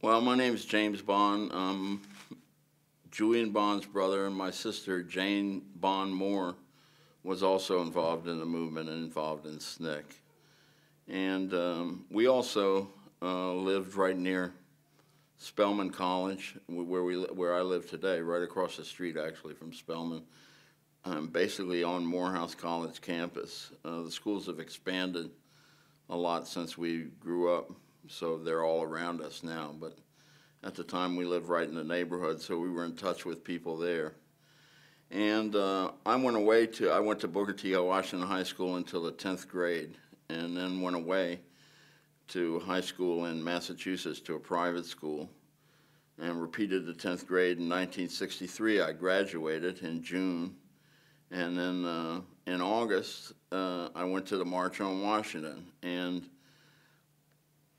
Well, my name is James Bond. Julian Bond's brother, and my sister Jane Bond Moore was also involved in the movement and involved in SNCC. And we also lived right near Spelman College, where I live today, right across the street actually from Spelman, basically on Morehouse College campus. The schools have expanded a lot since we grew up, so they're all around us now. But at the time, we lived right in the neighborhood, so we were in touch with people there. And I went to Booker T. Washington High School until the 10th grade, and then went away to high school in Massachusetts to a private school, and repeated the 10th grade in 1963. I graduated in June, and then in August, I went to the March on Washington. And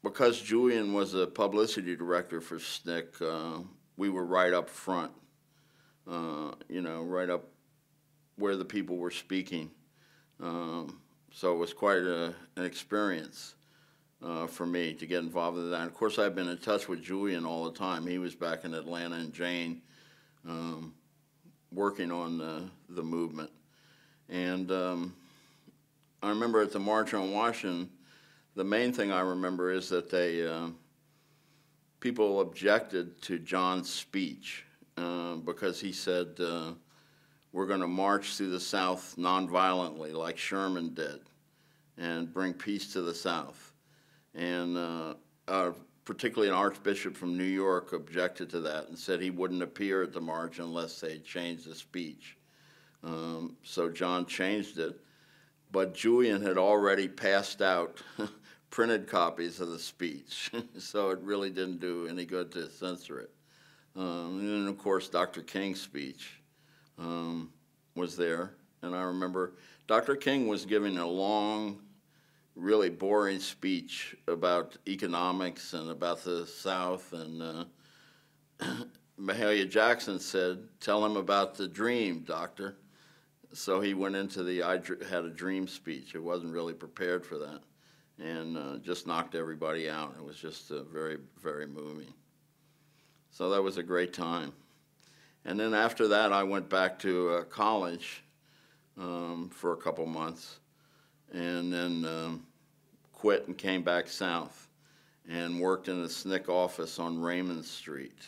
because Julian was a publicity director for SNCC, we were right up front, right up where the people were speaking. So it was quite an experience for me to get involved in that. And of course, I've been in touch with Julian all the time. He was back in Atlanta, and Jane, working on the movement. And I remember at the March on Washington, the main thing I remember is that people objected to John's speech because he said, we're going to march through the South nonviolently like Sherman did and bring peace to the South. And particularly an archbishop from New York objected to that and said he wouldn't appear at the march unless they changed the speech. So John changed it, but Julian had already passed out printed copies of the speech, so it really didn't do any good to censor it. And then, of course, Dr. King's speech was there, and I remember Dr. King was giving a long, really boring speech about economics and about the South, and Mahalia Jackson said, "Tell him about the dream, doctor." So he went into the I had a dream speech. It wasn't really prepared for that, and just knocked everybody out. It was just very, very moving. So that was a great time. And then after that, I went back to college for a couple months, and then quit and came back south and worked in the SNCC office on Raymond Street,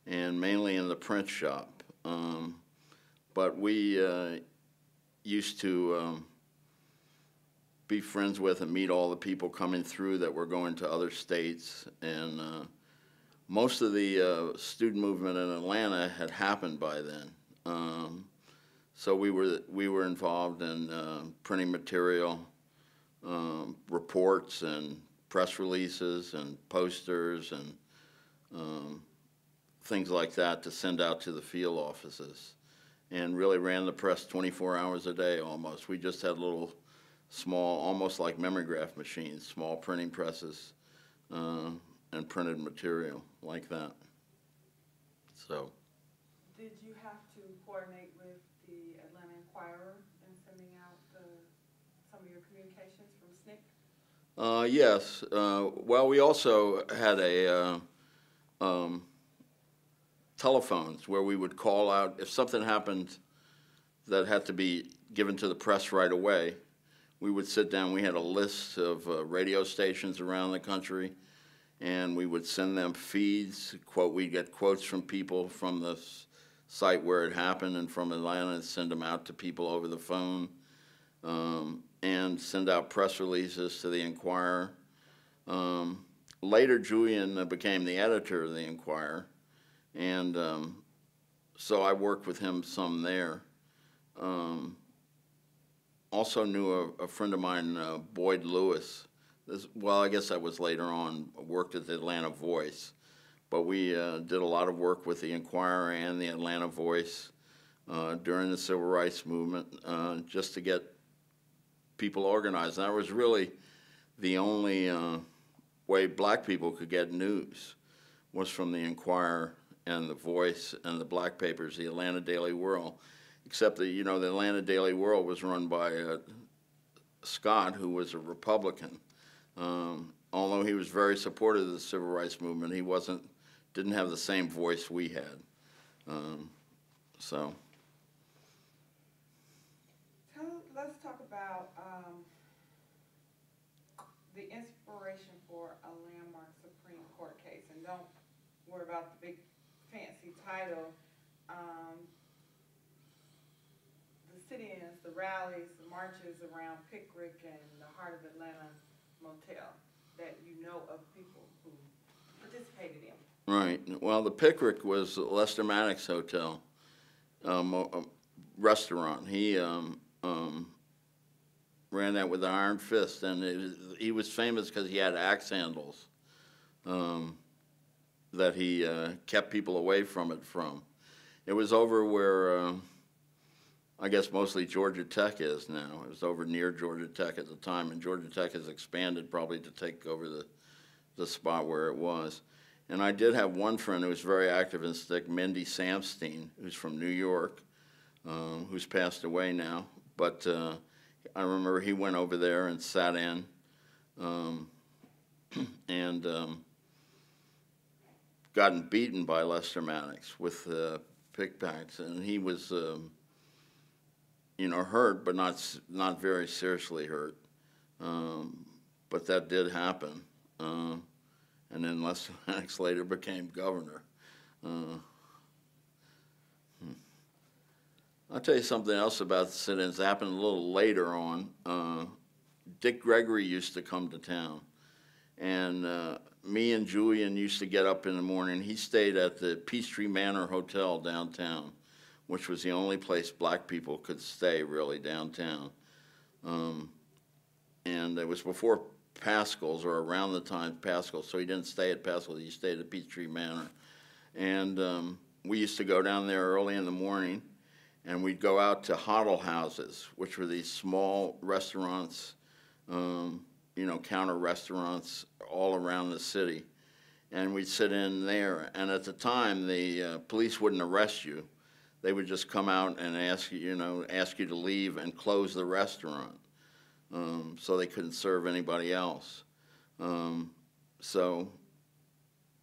and mainly in the print shop. But we used to be friends with and meet all the people coming through that were going to other states. And most of the student movement in Atlanta had happened by then. So we were involved in printing material, reports and press releases and posters and things like that to send out to the field offices, and really ran the press 24 hours a day almost. We just had little small, almost like mimeograph machines, small printing presses, and printed material like that. So. Did you have to coordinate with the Atlanta Inquirer in sending out some of your communications from SNCC? Yes. Well, we also had a telephones where we would call out if something happened that had to be given to the press right away. We would sit down. We had a list of radio stations around the country, and we would send them feeds. We'd get quotes from people from the site where it happened and from Atlanta, and send them out to people over the phone, and send out press releases to the Inquirer. Later, Julian became the editor of the Inquirer, and so I worked with him some there. Also knew a friend of mine, Boyd Lewis. Well, I guess that was later on, worked at the Atlanta Voice. But we did a lot of work with the Inquirer and the Atlanta Voice during the Civil Rights Movement, just to get people organized. And that was really the only way black people could get news, was from the Inquirer and the Voice and the black papers, the Atlanta Daily World. Except that, the Atlanta Daily World was run by Scott, who was a Republican. although he was very supportive of the civil rights movement, he didn't have the same voice we had. So. Let's talk about the inspiration for a landmark Supreme Court case, and don't worry about the big fancy title. The sit-ins, the rallies, the marches around Pickwick and the Heart of Atlanta motel that you know of people who participated in. Right. Well, the Pickwick was Lester Maddox Hotel restaurant. He ran that with an iron fist, and he was famous because he had axe handles that he kept people away from it from. It was over where I guess mostly Georgia Tech is now. It was over near Georgia Tech at the time, and Georgia Tech has expanded probably to take over the spot where it was. And I did have one friend who was very active in SNCC, Mindy Samstein, who's from New York, who's passed away now. But I remember he went over there and sat in and gotten beaten by Lester Maddox with pickpacks, and he was, hurt, but not very seriously hurt. But that did happen. And then Lester Maddox later became governor. I'll tell you something else about the sit-ins that happened a little later on. Dick Gregory used to come to town, and me and Julian used to get up in the morning. He stayed at the Peachtree Manor Hotel downtown, which was the only place black people could stay really downtown. And it was before Pascal's, or around the time Pascal's, so he didn't stay at Pascal's, he stayed at Peachtree Manor. And we used to go down there early in the morning, and we'd go out to Hoddle Houses, which were these small restaurants, counter restaurants all around the city. And we'd sit in there, and at the time, the police wouldn't arrest you. They would just come out and ask you to leave and close the restaurant. So they couldn't serve anybody else. So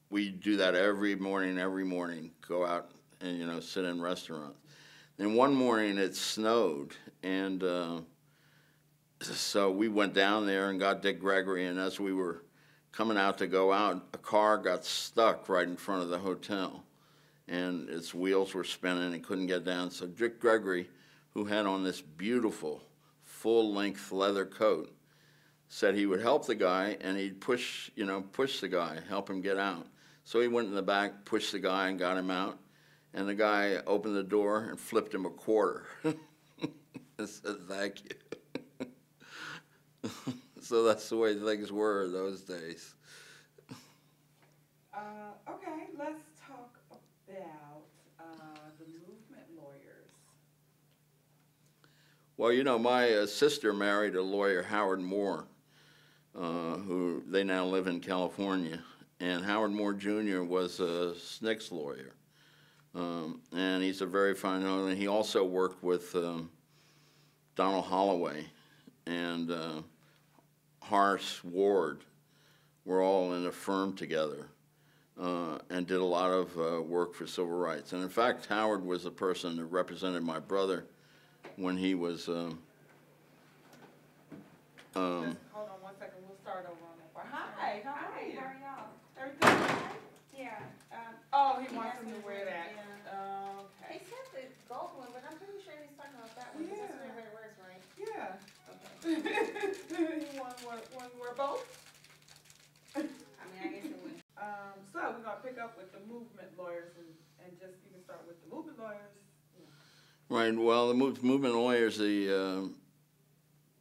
we do that every morning, go out and, sit in restaurants. And one morning it snowed, and so we went down there and got Dick Gregory, and as we were coming out to go out, a car got stuck right in front of the hotel, and its wheels were spinning and couldn't get down. So Dick Gregory, who had on this beautiful full-length leather coat, said he would help the guy, and he'd push the guy, help him get out. So he went in the back, pushed the guy, and got him out. And the guy opened the door and flipped him a quarter. And said, "Thank you." So that's the way things were those days. Okay, let's talk about the movement lawyers. Well, my sister married a lawyer, Howard Moore, who they now live in California. And Howard Moore Jr. was a SNCC's lawyer. And he's a very fine lawyer. And he also worked with Donald Holloway and Horace Ward. Were all in a firm together and did a lot of work for civil rights. And in fact, Howard was the person that represented my brother when he was. Just hold on 1 second. We'll start over on that part. Hi, how are you? How are y'all? Everything? Yeah. Oh, he wants him to wear that. He Okay. said the gold one, but I'm pretty sure he's talking about that one. Yeah. That's where it works, right? Yeah. Okay. You want to wear both? I mean, I guess it would. So we're gonna pick up with the movement lawyers and just you can start with the movement lawyers. Right. Well, the movement lawyers.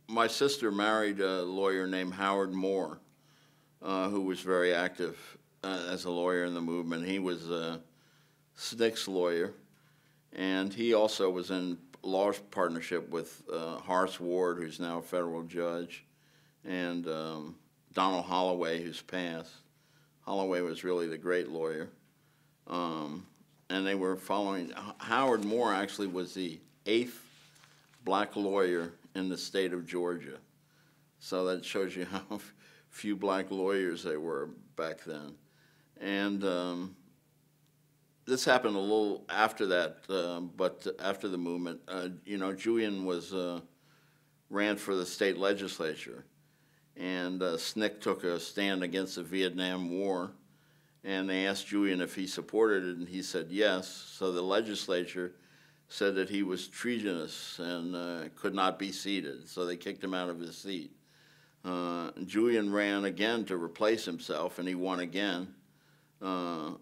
My sister married a lawyer named Howard Moore, who was very active as a lawyer in the movement. He was a SNCC's lawyer, and he also was in law partnership with Horace Ward, who's now a federal judge, and Donald Holloway, who's passed. Holloway was really the great lawyer. And they were following. Howard Moore actually was the 8th black lawyer in the state of Georgia. So that shows you how few black lawyers they were back then. And this happened a little after that, but after the movement, you know, Julian ran for the state legislature, and SNCC took a stand against the Vietnam War, and they asked Julian if he supported it, and he said yes. So the legislature said that he was treasonous and could not be seated, so they kicked him out of his seat. Julian ran again to replace himself, and he won again, but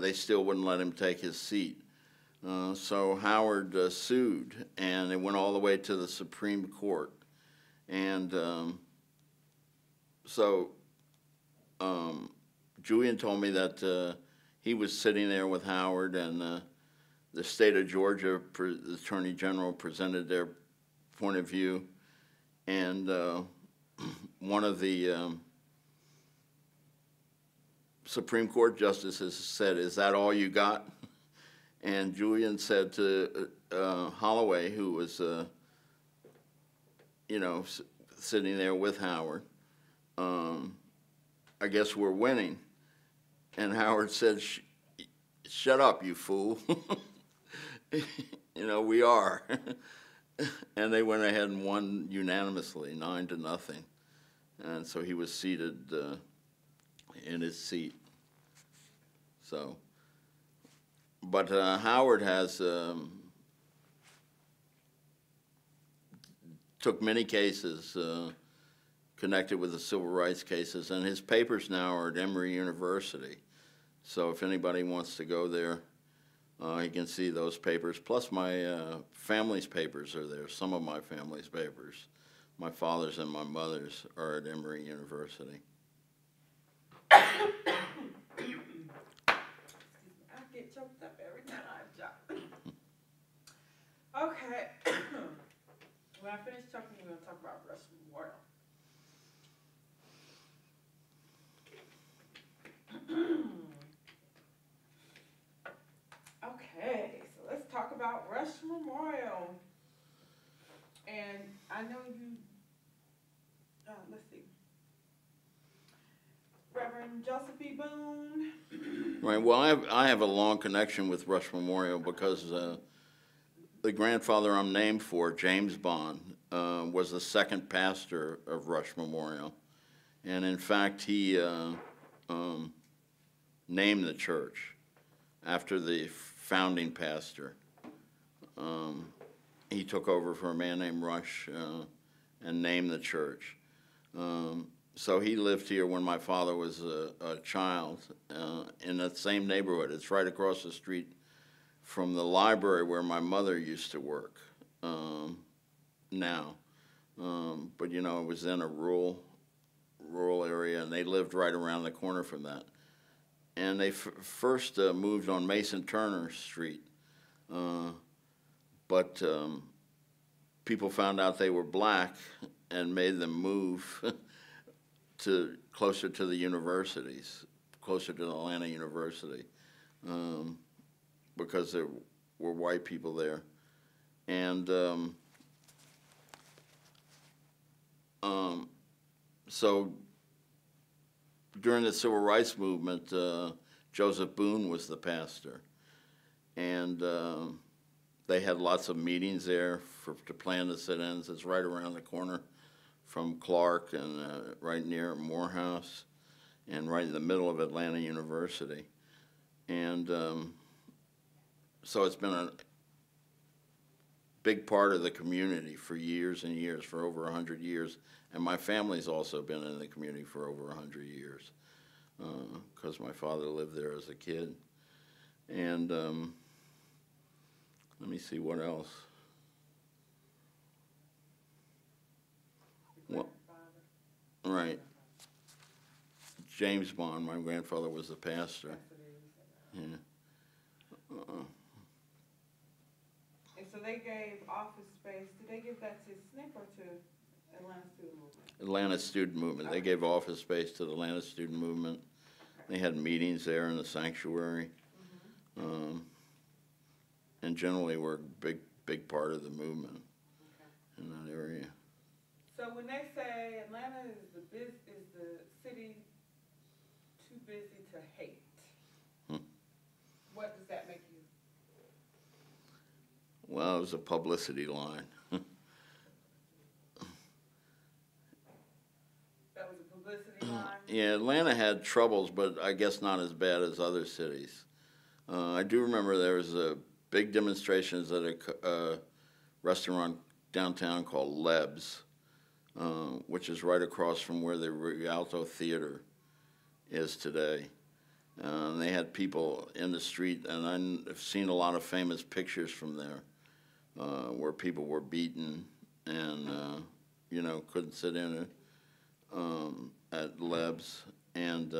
they still wouldn't let him take his seat. So Howard sued, and it went all the way to the Supreme Court. And Julian told me that he was sitting there with Howard, and the state of Georgia, the Attorney General, presented their point of view, and one of the Supreme Court justices said, "Is that all you got?" And Julian said to Holloway, who was, you know, sitting there with Howard, "I guess we're winning." And Howard said, "Shut up, you fool." You know, we are. And they went ahead and won unanimously, 9-0. And so he was seated in his seat. So, but Howard has took many cases connected with the civil rights cases, and his papers now are at Emory University. So if anybody wants to go there, you can see those papers. Plus my family's papers are there, some of my family's papers. My father's and my mother's are at Emory University. I get choked up every time I jump. Okay. When I finish talking, we're going to talk about Rush Memorial. Okay, so let's talk about Rush Memorial. And I know you, let's see, Reverend Joseph E. Boone. Right. Well, I have a long connection with Rush Memorial because the grandfather I'm named for, James Bond, was the second pastor of Rush Memorial, and in fact he named the church after the founding pastor. He took over for a man named Rush and named the church. So he lived here when my father was a child in that same neighborhood. It's right across the street from the library where my mother used to work now. But, you know, it was in a rural area, and they lived right around the corner from that. And they first moved on Mason Turner Street. But people found out they were black and made them move to closer to the universities, closer to Atlanta University, because there were white people there. And so during the Civil Rights Movement, Joseph Boone was the pastor. And they had lots of meetings there to plan the sit-ins. It's right around the corner from Clark and right near Morehouse and right in the middle of Atlanta University. And so it's been a big part of the community for years and years, for over 100 years. And my family's also been in the community for over 100 years because my father lived there as a kid. And let me see what else. Well, right. James Bond, my grandfather was the pastor. Yeah. And so they gave office space. Did they give that to SNCC or to Atlanta Student Movement? Atlanta Student Movement. They gave office space to the Atlanta Student Movement. They had meetings there in the sanctuary. And generally were a big part of the movement in that area. So when they say Atlanta is the city too busy to hate, what does that make you? Well, it was a publicity line. That was a publicity line? Yeah, Atlanta had troubles, but I guess not as bad as other cities. I do remember there was a big demonstrations at a restaurant downtown called Leb's, which is right across from where the Rialto Theater is today. And they had people in the street, and I've seen a lot of famous pictures from there where people were beaten and, couldn't sit in it at Leb's. And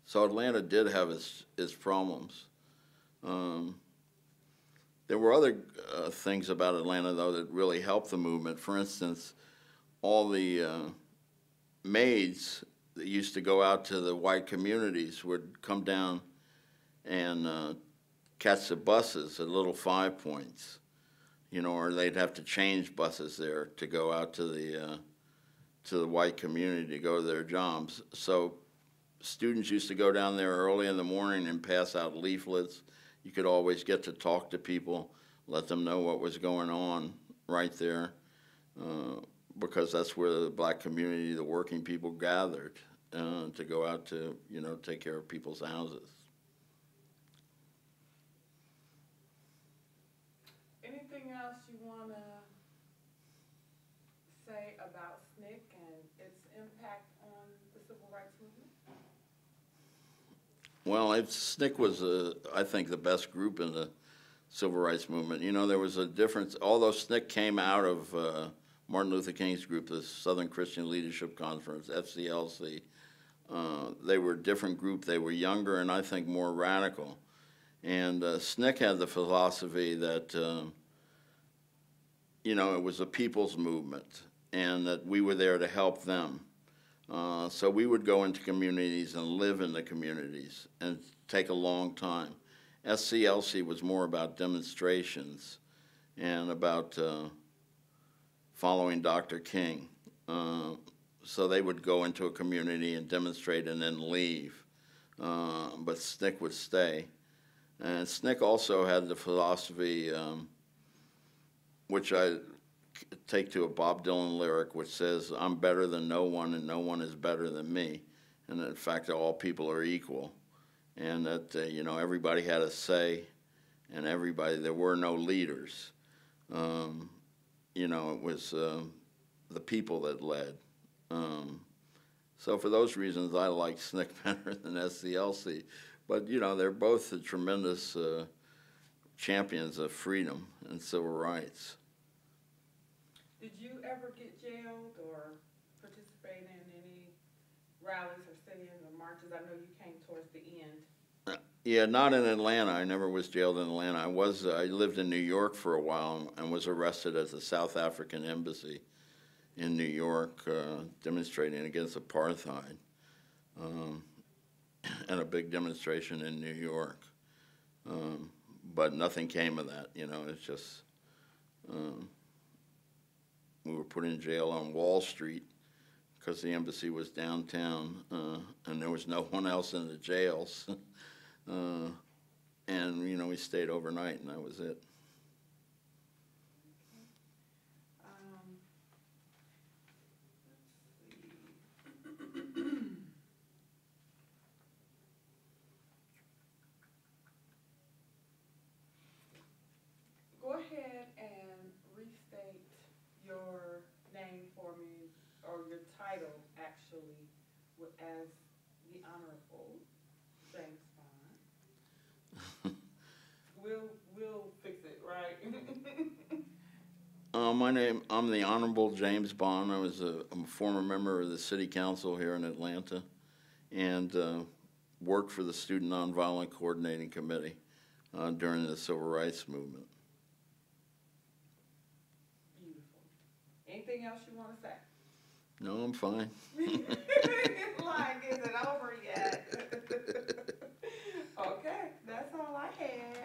so Atlanta did have its problems. There were other things about Atlanta, though, that really helped the movement. For instance, all the maids that used to go out to the white communities would come down and catch the buses at Little 5 Points, or they'd have to change buses there to go out to the white community to go to their jobs. So students used to go down there early in the morning and pass out leaflets. You could always get to talk to people, let them know what was going on right there, because that's where the black community, the working people, gathered to go out to, take care of people's houses. Anything else you want to say about SNCC and its impact on the civil rights movement? Well, SNCC was, I think, the best group in the civil rights movement. There was a difference. Although SNCC came out of Martin Luther King's group, the Southern Christian Leadership Conference, FCLC, they were a different group. They were younger and I think more radical. And SNCC had the philosophy that, it was a people's movement and that we were there to help them. So we would go into communities and live in the communities and take a long time. SCLC was more about demonstrations and about following Dr. King. So they would go into a community and demonstrate and then leave. But SNCC would stay. And SNCC also had the philosophy, which I take to a Bob Dylan lyric, which says, "I'm better than no one and no one is better than me." And in fact, all people are equal. And that, everybody had a say and there were no leaders. It was the people that led. So for those reasons, I like SNCC better than SCLC. But, they're both the tremendous champions of freedom and civil rights. Did you ever get jailed or participate in any rallies or sit-ins or marches? I know you came towards the end. Yeah, not in Atlanta. I never was jailed in Atlanta. I lived in New York for a while and was arrested at the South African Embassy in New York, demonstrating against apartheid, and a big demonstration in New York. But nothing came of that, it's just, we were put in jail on Wall Street because the embassy was downtown, and there was no one else in the jails. And, we stayed overnight, and that was it. Go ahead and restate your name for me, or your title, actually, as the Honorable James Bond. We'll fix it, right? I'm the Honorable James Bond. I'm a former member of the City Council here in Atlanta and worked for the Student Nonviolent Coordinating Committee during the Civil Rights Movement. Beautiful. Anything else you want to say? No, I'm fine. Like, is it over yet? Okay, that's all I had.